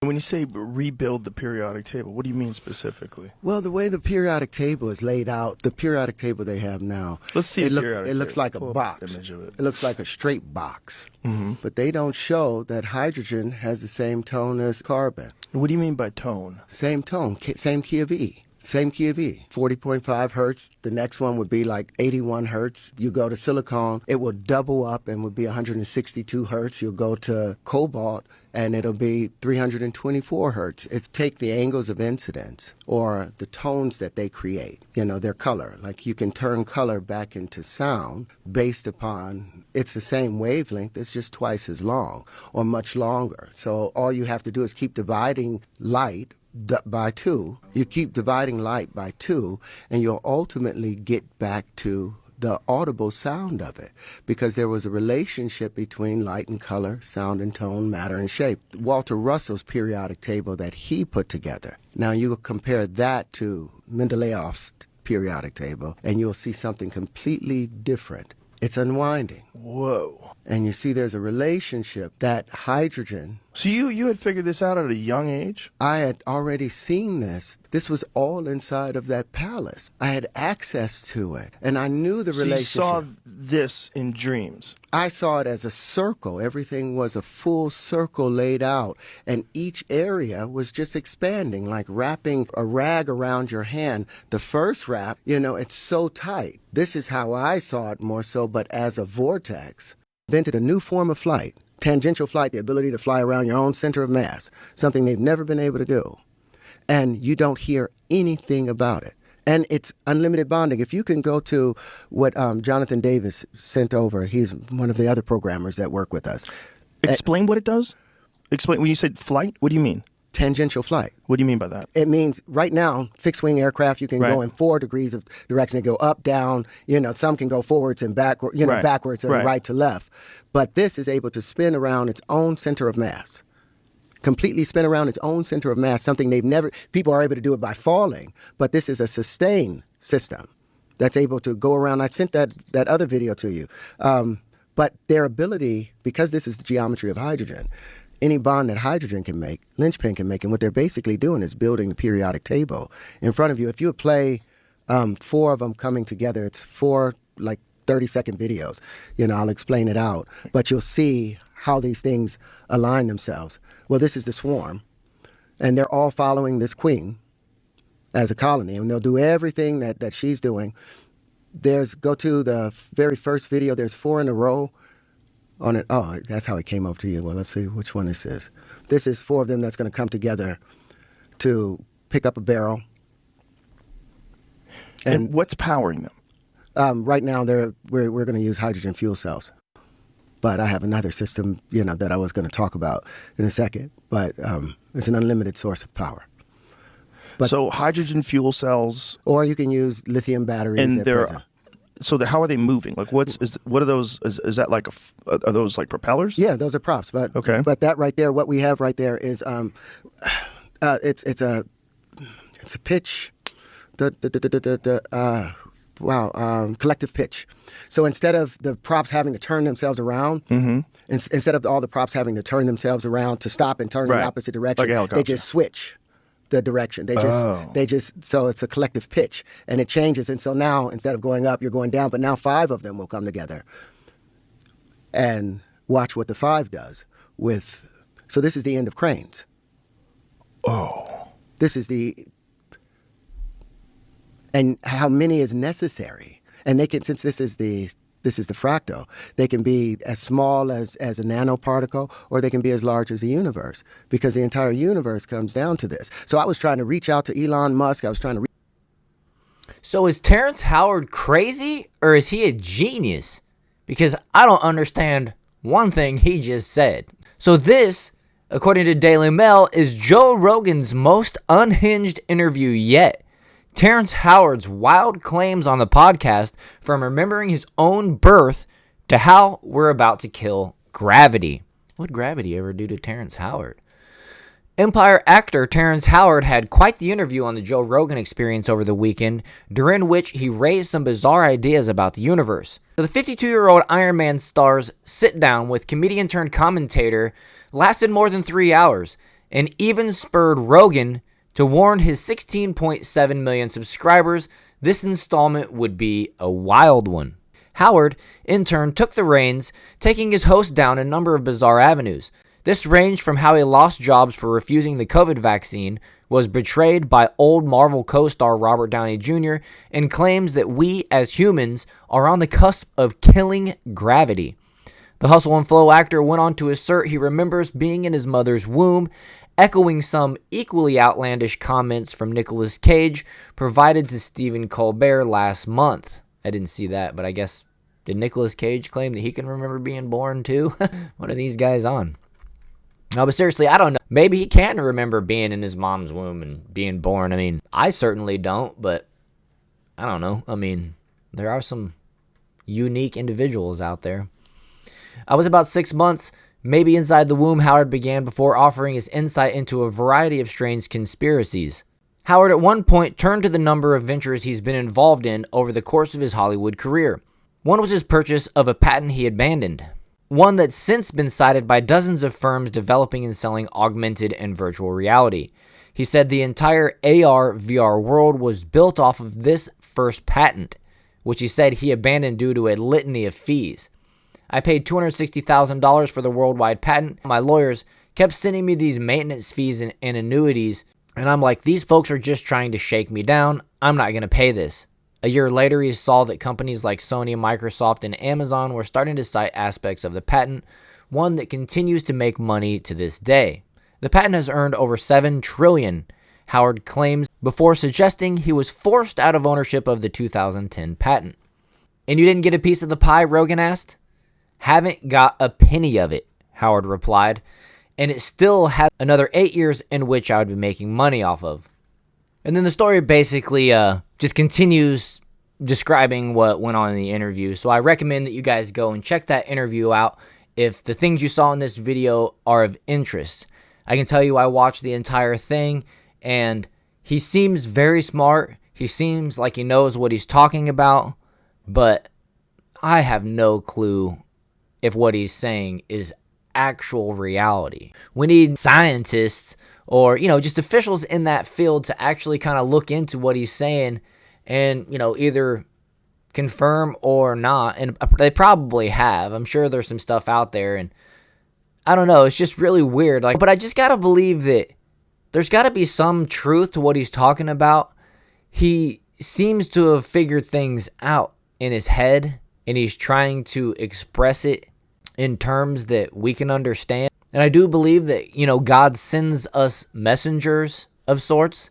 When you say rebuild the periodic table, what do you mean specifically? Well, the way the periodic table is laid out, the periodic table they have now, Let's see it looks like a Pull up box. an image of it. It looks like a straight box. Mm-hmm. But they don't show that hydrogen has the same tone as carbon. What do you mean by tone? Same tone, same key of E. Same key of E, 40.5 hertz. The next one would be like 81 hertz. You go to silicon, it will double up and would be 162 hertz. You'll go to cobalt and it'll be 324 hertz. It's take the angles of incidence or the tones that they create, their color. Like you can turn color back into sound based upon, it's the same wavelength, it's just twice as long or much longer. So all you have to do is keep dividing light by 2. You keep dividing light by 2, and you'll ultimately get back to the audible sound of it, because there was a relationship between light and color, sound and tone, matter and shape. Walter Russell's periodic table that he put together. Now you compare that to Mendeleev's periodic table, and you'll see something completely different. It's unwinding. Whoa. And you see there's a relationship that hydrogen... So you had figured this out at a young age? I had already seen this. This was all inside of that palace. I had access to it, and I knew the relationship. So you saw this in dreams? I saw it as a circle. Everything was a full circle laid out, and each area was just expanding, like wrapping a rag around your hand. The first wrap, it's so tight. This is how I saw it more so, but as a vortex. Invented a new form of flight. Tangential flight, the ability to fly around your own center of mass, something they've never been able to do. And you don't hear anything about it. And it's unlimited bonding. If you can go to what Jonathan Davis sent over, he's one of the other programmers that work with us. Explain what it does? Explain, when you said flight, what do you mean? Tangential flight. What do you mean by that? It means right now, fixed wing aircraft, you can go in 4 degrees of direction. They go up, down, some can go forwards and backward, backwards and right to left. But this is able to spin around its own center of mass. Completely spin around its own center of mass, something people are able to do it by falling, but this is a sustained system that's able to go around. I sent that other video to you. But their ability, because this is the geometry of hydrogen, any bond that hydrogen can make, linchpin can make, and what they're basically doing is building the periodic table in front of you. If you would play 4 of them coming together, it's 4 like 30-second videos. I'll explain it out, but you'll see how these things align themselves. Well, this is the swarm, and they're all following this queen as a colony, and they'll do everything that she's doing. Go to the very first video, there's 4 in a row on it. Oh, that's how it came up to you. Well, let's see which one this is. This is 4 of them that's going to come together to pick up a barrel. And what's powering them? Right now, we're going to use hydrogen fuel cells. But I have another system, that I was going to talk about in a second. But it's an unlimited source of power. So hydrogen fuel cells, or you can use lithium batteries. And how are they moving? Like, what are those? Is that like are those like propellers? Yeah, those are props. But okay. But that right there, what we have right there is it's a pitch. Collective pitch. So instead of the props having to turn themselves around, instead of all the props having to turn themselves around to stop and turn in the opposite direction, like they just switch the direction. They just so it's a collective pitch, and it changes. And so now instead of going up, you're going down. But now 5 of them will come together, and watch what the 5 does with. So this is the end of cranes. Oh, this is and how many is necessary. And they can, since this is the fractal, they can be as small as a nanoparticle, or they can be as large as the universe, because the entire universe comes down to this. So I was trying to reach out to Elon Musk. So is Terence Howard crazy, or is he a genius? Because I don't understand one thing he just said. So this, according to Daily Mail, is Joe Rogan's most unhinged interview yet. Terence Howard's wild claims on the podcast, from remembering his own birth to how we're about to kill gravity. What'd gravity ever do to Terence Howard? Empire actor Terence Howard had quite the interview on the Joe Rogan Experience over the weekend, during which he raised some bizarre ideas about the universe. The 52-year-old Iron Man star's sit-down with comedian-turned-commentator lasted more than 3 hours. and even spurred Rogan to warn his 16.7 million subscribers this installment would be a wild one. Howard, in turn, took the reins, taking his host down a number of bizarre avenues. This ranged from how he lost jobs for refusing the COVID vaccine, was betrayed by old Marvel co-star Robert Downey Jr., and claims that we as humans are on the cusp of killing gravity. The Hustle and Flow actor went on to assert he remembers being in his mother's womb, echoing some equally outlandish comments from Nicolas Cage provided to Stephen Colbert last month. I didn't see that, but I guess, did Nicolas Cage claim that he can remember being born too? What are these guys on? No, but seriously, I don't know. Maybe he can remember being in his mom's womb and being born. I mean, I certainly don't, but I don't know. I mean, there are some unique individuals out there. I was about 6 months, maybe inside the womb, Howard began before offering his insight into a variety of strange conspiracies. Howard at one point turned to the number of ventures he's been involved in over the course of his Hollywood career. One was his purchase of a patent he abandoned, one that's since been cited by dozens of firms developing and selling augmented and virtual reality. He said the entire AR/VR world was built off of this first patent, which he said he abandoned due to a litany of fees. I paid $260,000 for the worldwide patent. My lawyers kept sending me these maintenance fees and annuities, and I'm like, these folks are just trying to shake me down. I'm not going to pay this. A year later, he saw that companies like Sony, Microsoft, and Amazon were starting to cite aspects of the patent, one that continues to make money to this day. The patent has earned over $7 trillion, Howard claims, before suggesting he was forced out of ownership of the 2010 patent. And you didn't get a piece of the pie, Rogan asked? Haven't got a penny of it, Howard replied, and it still has another 8 years in which I would be making money off of. And then the story basically just continues describing what went on in the interview. So I recommend that you guys go and check that interview out if the things you saw in this video are of interest. I can tell you I watched the entire thing, and he seems very smart. He seems like he knows what he's talking about, but I have no clue if what he's saying is actual reality. We need scientists or, just officials in that field to actually kind of look into what he's saying and, either confirm or not. And they probably have. I'm sure there's some stuff out there, and I don't know. It's just really weird. But I just got to believe that there's got to be some truth to what he's talking about. He seems to have figured things out in his head, and he's trying to express it in terms that we can understand. And I do believe that, God sends us messengers of sorts.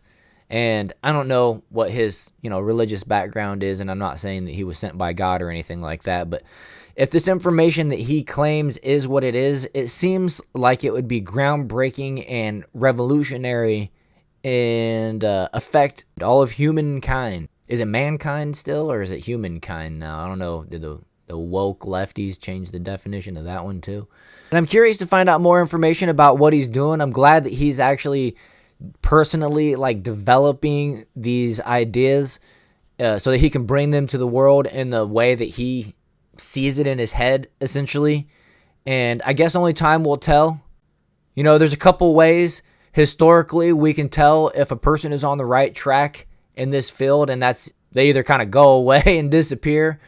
And I don't know what his, religious background is, and I'm not saying that he was sent by God or anything like that. But if this information that he claims is what it is, it seems like it would be groundbreaking and revolutionary and affect all of humankind. Is it mankind still, or is it humankind now? I don't know. Did the woke lefties change the definition of that one too? And I'm curious to find out more information about what he's doing. I'm glad that he's actually personally developing these ideas so that he can bring them to the world in the way that he sees it in his head, essentially. And I guess only time will tell. There's a couple ways historically we can tell if a person is on the right track in this field, and that's they either kind of go away and disappear,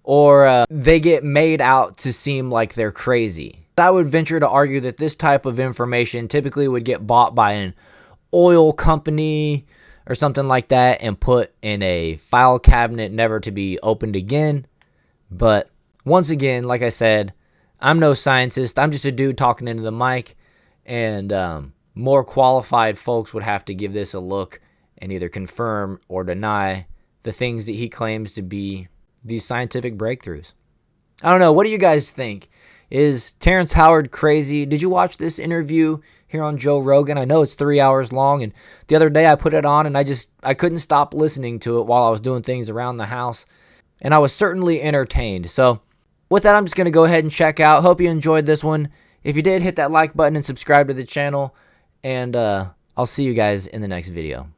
or they get made out to seem like they're crazy. I would venture to argue that this type of information typically would get bought by an oil company or something like that and put in a file cabinet never to be opened again. But once again, like I said, I'm no scientist. I'm just a dude talking into the mic, and more qualified folks would have to give this a look and either confirm or deny the things that he claims to be these scientific breakthroughs. I don't know. What do you guys think? Is Terrence Howard crazy? Did you watch this interview here on Joe Rogan? I know it's 3 hours long, and the other day I put it on and I couldn't stop listening to it while I was doing things around the house, and I was certainly entertained. So with that, I'm just going to go ahead and check out. Hope you enjoyed this one. If you did, hit that like button and subscribe to the channel, and I'll see you guys in the next video.